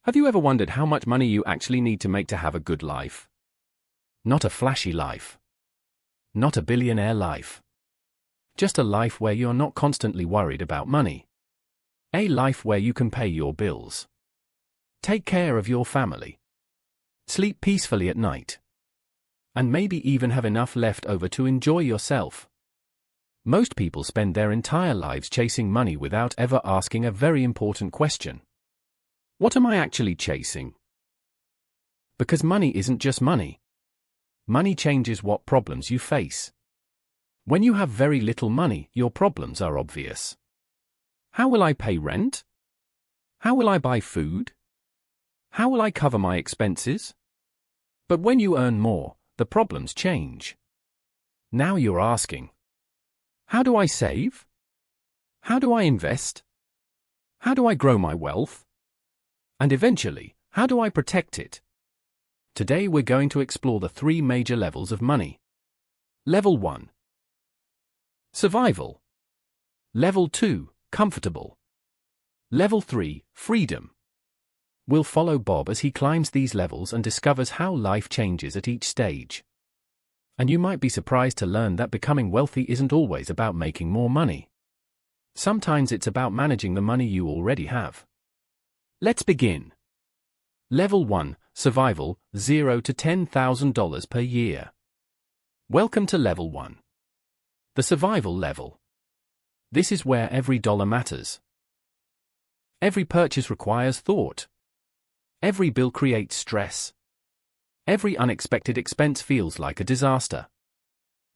Have you ever wondered how much money you actually need to make to have a good life? Not a flashy life. Not a billionaire life. Just a life where you're not constantly worried about money. A life where you can pay your bills. Take care of your family. Sleep peacefully at night. And maybe even have enough left over to enjoy yourself. Most people spend their entire lives chasing money without ever asking a very important question. What am I actually chasing? Because money isn't just money. Money changes what problems you face. When you have very little money, your problems are obvious. How will I pay rent? How will I buy food? How will I cover my expenses? But when you earn more, the problems change. Now you're asking, how do I save? How do I invest? How do I grow my wealth? And eventually, how do I protect it? Today we're going to explore the 3 major levels of money. Level 1. Survival. Level 2. Comfortable. Level 3. Freedom. We'll follow Bob as he climbs these levels and discovers how life changes at each stage. And you might be surprised to learn that becoming wealthy isn't always about making more money. Sometimes it's about managing the money you already have. Let's begin. Level 1. Survival, $0 to $10,000 per year. Welcome to Level 1. The survival level. This is where every dollar matters. Every purchase requires thought. Every bill creates stress. Every unexpected expense feels like a disaster.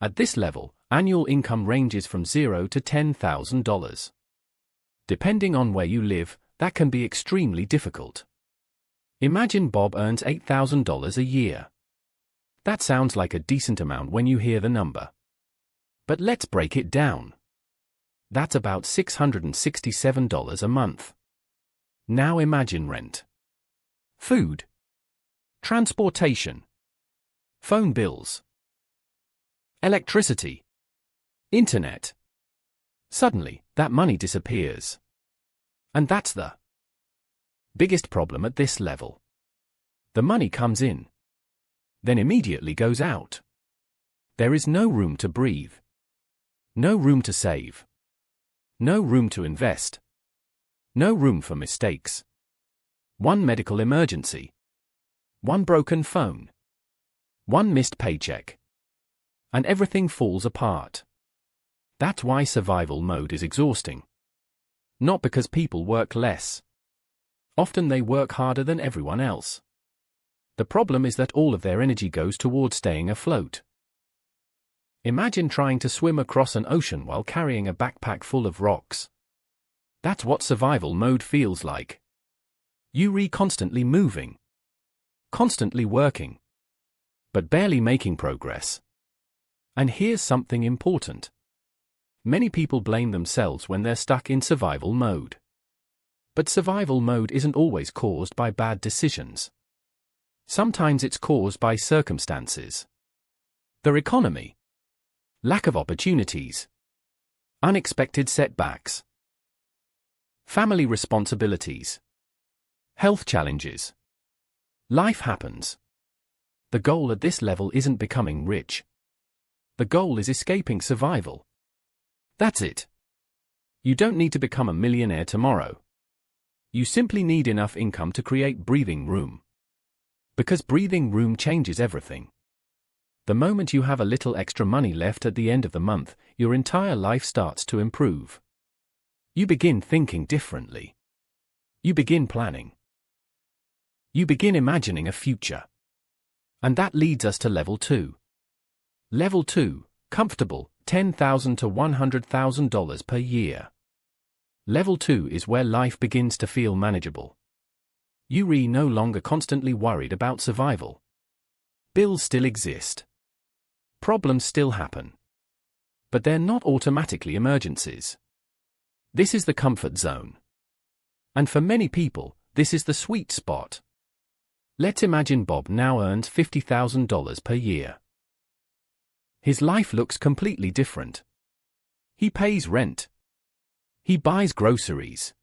At this level, annual income ranges from $0 to $10,000. Depending on where you live, that can be extremely difficult. Imagine Bob earns $8,000 a year. That sounds like a decent amount when you hear the number. But let's break it down. That's about $667 a month. Now imagine rent. Food. Transportation. Phone bills. Electricity. Internet. Suddenly, that money disappears. And that's the biggest problem at this level. The money comes in, then immediately goes out. There is no room to breathe. No room to save. No room to invest. No room for mistakes. One medical emergency. One broken phone. One missed paycheck. And everything falls apart. That's why survival mode is exhausting. Not because people work less. Often they work harder than everyone else. The problem is that all of their energy goes towards staying afloat. Imagine trying to swim across an ocean while carrying a backpack full of rocks. That's what survival mode feels like. You're constantly moving. Constantly working. But barely making progress. And here's something important. Many people blame themselves when they're stuck in survival mode. But survival mode isn't always caused by bad decisions. Sometimes it's caused by circumstances. The economy. Lack of opportunities. Unexpected setbacks. Family responsibilities. Health challenges. Life happens. The goal at this level isn't becoming rich. The goal is escaping survival. That's it. You don't need to become a millionaire tomorrow. You simply need enough income to create breathing room. Because breathing room changes everything. The moment you have a little extra money left at the end of the month, your entire life starts to improve. You begin thinking differently. You begin planning. You begin imagining a future. And that leads us to Level 2. Level 2, comfortable, $10,000 to $100,000 per year. Level 2 is where life begins to feel manageable. You're no longer constantly worried about survival. Bills still exist. Problems still happen. But they're not automatically emergencies. This is the comfort zone. And for many people, this is the sweet spot. Let's imagine Bob now earns $50,000 per year. His life looks completely different. He pays rent. He buys groceries.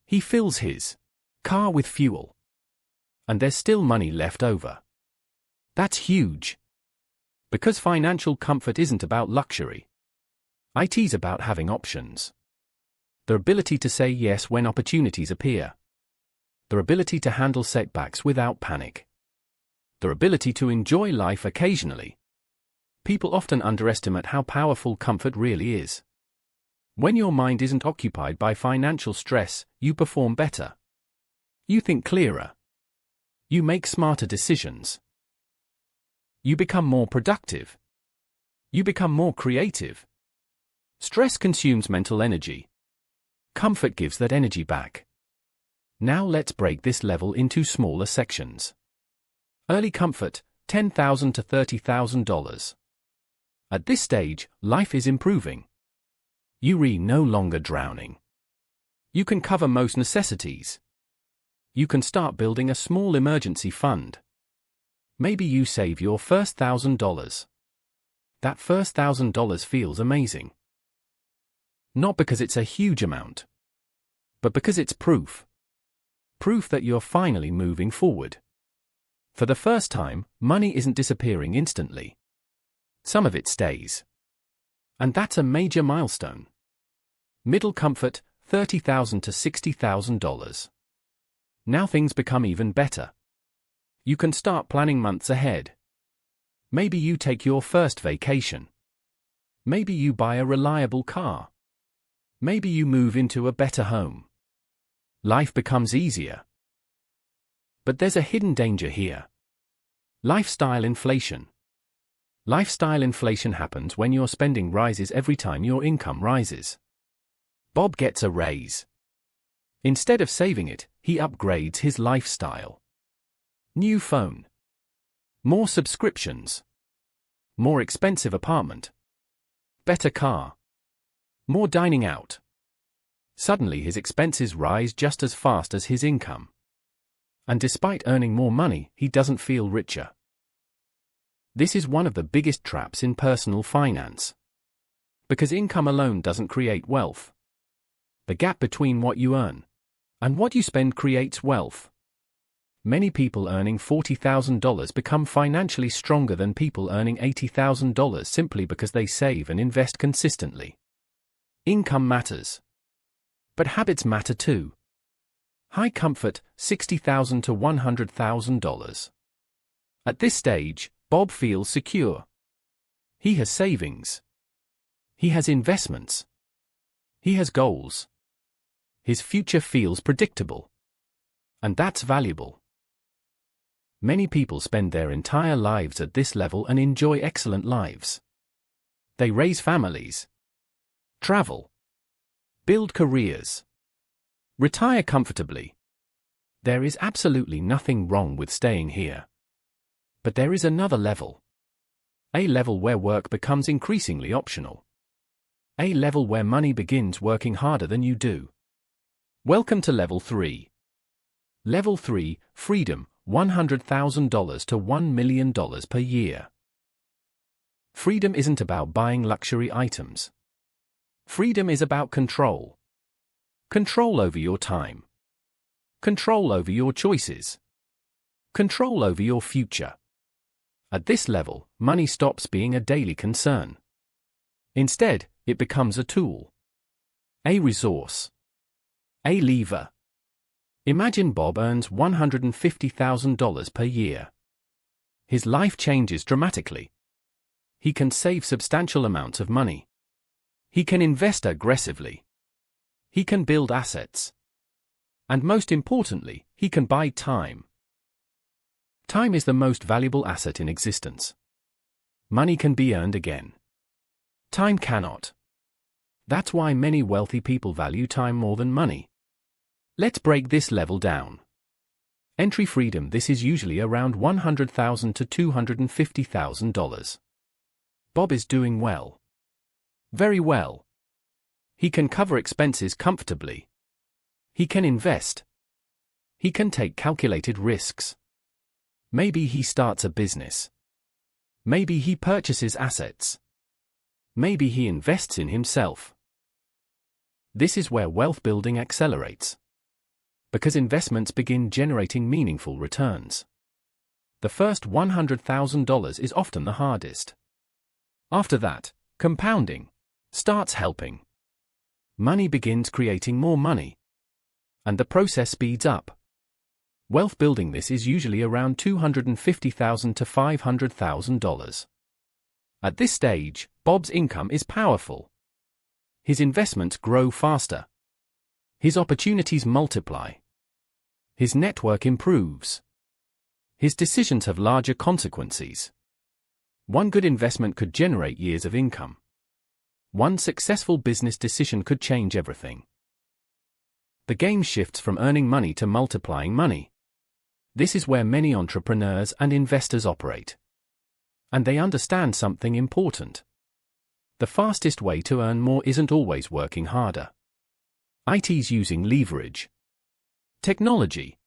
He fills his Car with fuel. And there's still money left over. That's huge. Because financial comfort isn't about luxury. It's about having options. The ability to say yes when opportunities appear. The ability to handle setbacks without panic. The ability to enjoy life occasionally. People often underestimate how powerful comfort really is. When your mind isn't occupied by financial stress, you perform better. You think clearer. You make smarter decisions. You become more productive. You become more creative. Stress consumes mental energy. Comfort gives that energy back. Now let's break this level into smaller sections. Early comfort, $10,000 to $30,000. At this stage, life is improving. You're no longer drowning. You can cover most necessities. You can start building a small emergency fund. Maybe you save your first $1,000. That first $1,000 feels amazing. Not because it's a huge amount, but because it's proof. Proof that you're finally moving forward. For the first time, money isn't disappearing instantly. Some of it stays. And that's a major milestone. Middle comfort, $30,000 to $60,000. Now things become even better. You can start planning months ahead. Maybe you take your first vacation. Maybe you buy a reliable car. Maybe you move into a better home. Life becomes easier. But there's a hidden danger here. Lifestyle inflation. Lifestyle inflation happens when your spending rises every time your income rises. Bob gets a raise. Instead of saving it, he upgrades his lifestyle. New phone. More subscriptions. More expensive apartment. Better car. More dining out. Suddenly his expenses rise just as fast as his income. And despite earning more money, he doesn't feel richer. This is one of the biggest traps in personal finance. Because income alone doesn't create wealth. The gap between what you earn and what you spend creates wealth. Many people earning $40,000 become financially stronger than people earning $80,000 simply because they save and invest consistently. Income matters. But habits matter too. High comfort, $60,000 to $100,000. At this stage, Bob feels secure. He has savings. He has investments. He has goals. His future feels predictable. And that's valuable. Many people spend their entire lives at this level and enjoy excellent lives. They raise families, travel, build careers, retire comfortably. There is absolutely nothing wrong with staying here. But there is another level. A level where work becomes increasingly optional. A level where money begins working harder than you do. Welcome to Level 3. Level 3, Freedom, $100,000 to $1 million per year. Freedom isn't about buying luxury items. Freedom is about control. Control over your time. Control over your choices. Control over your future. At this level, money stops being a daily concern. Instead, it becomes a tool. A resource. A lever. Imagine Bob earns $150,000 per year. His life changes dramatically. He can save substantial amounts of money. He can invest aggressively. He can build assets. And most importantly, he can buy time. Time is the most valuable asset in existence. Money can be earned again. Time cannot. That's why many wealthy people value time more than money. Let's break this level down. Entry freedom. This is usually around $100,000 to $250,000. Bob is doing well. Very well. He can cover expenses comfortably. He can invest. He can take calculated risks. Maybe he starts a business. Maybe he purchases assets. Maybe he invests in himself. This is where wealth building accelerates. Because investments begin generating meaningful returns. The first $100,000 is often the hardest. After that, compounding starts helping. Money begins creating more money. And the process speeds up. Wealth building this is usually around $250,000 to $500,000. At this stage, Bob's income is powerful. His investments grow faster. His opportunities multiply. His network improves. His decisions have larger consequences. One good investment could generate years of income. One successful business decision could change everything. The game shifts from earning money to multiplying money. This is where many entrepreneurs and investors operate. And they understand something important. The fastest way to earn more isn't always working harder. It's using leverage, technology,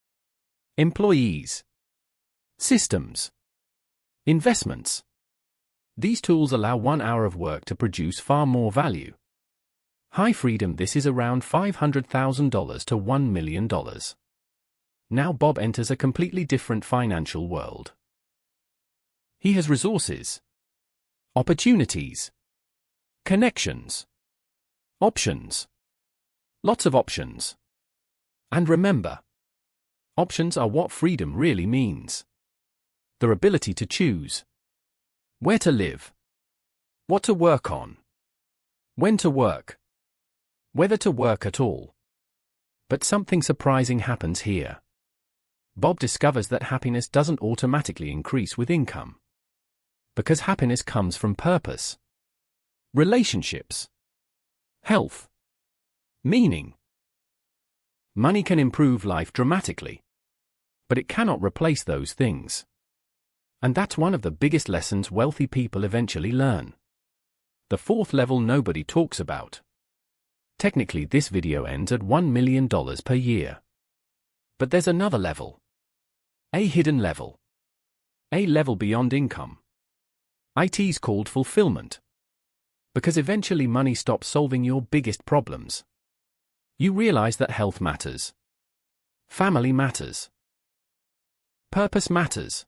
employees, systems, investments. These tools allow 1 hour of work to produce far more value. High freedom. This is around $500,000 to $1 million. Now Bob enters a completely different financial world. He has resources, opportunities, connections, options. Lots of options. And remember, options are what freedom really means. Their ability to choose where to live, what to work on, when to work, whether to work at all. But something surprising happens here. Bob discovers that happiness doesn't automatically increase with income. Because happiness comes from purpose, relationships, health, meaning. Money can improve life dramatically, but it cannot replace those things. And that's one of the biggest lessons wealthy people eventually learn. The fourth level nobody talks about. Technically, this video ends at $1 million per year. But there's another level. A hidden level. A level beyond income. It's called fulfillment. Because eventually money stops solving your biggest problems. You realize that health matters. Family matters. Purpose matters.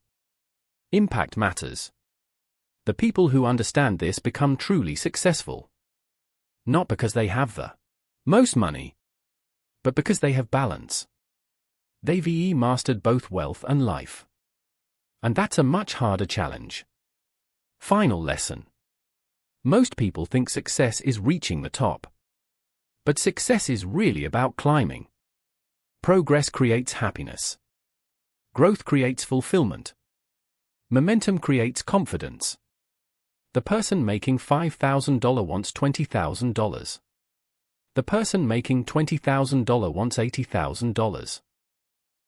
Impact matters. The people who understand this become truly successful. Not because they have the most money, but because they have balance. They've mastered both wealth and life. And that's a much harder challenge. Final lesson. Most people think success is reaching the top. But success is really about climbing. Progress creates happiness. Growth creates fulfillment. Momentum creates confidence. The person making $5,000 wants $20,000. The person making $20,000 wants $80,000.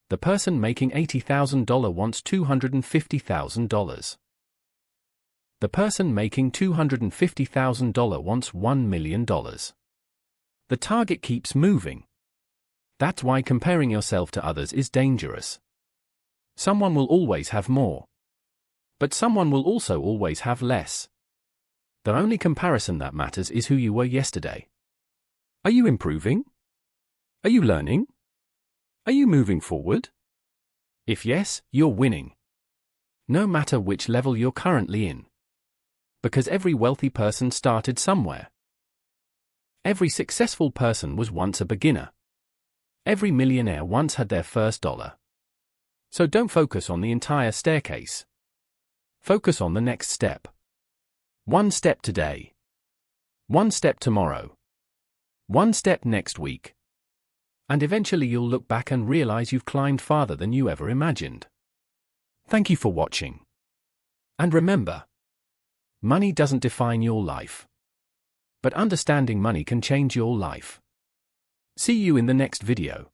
The person making $80,000 wants $250,000. The person making $250,000 wants $1 million. The target keeps moving. That's why comparing yourself to others is dangerous. Someone will always have more. But someone will also always have less. The only comparison that matters is who you were yesterday. Are you improving? Are you learning? Are you moving forward? If yes, you're winning. No matter which level you're currently in. Because every wealthy person started somewhere. Every successful person was once a beginner. Every millionaire once had their first dollar. So don't focus on the entire staircase. Focus on the next step. One step today. One step tomorrow. One step next week. And eventually you'll look back and realize you've climbed farther than you ever imagined. Thank you for watching. And remember, money doesn't define your life. But understanding money can change your life. See you in the next video.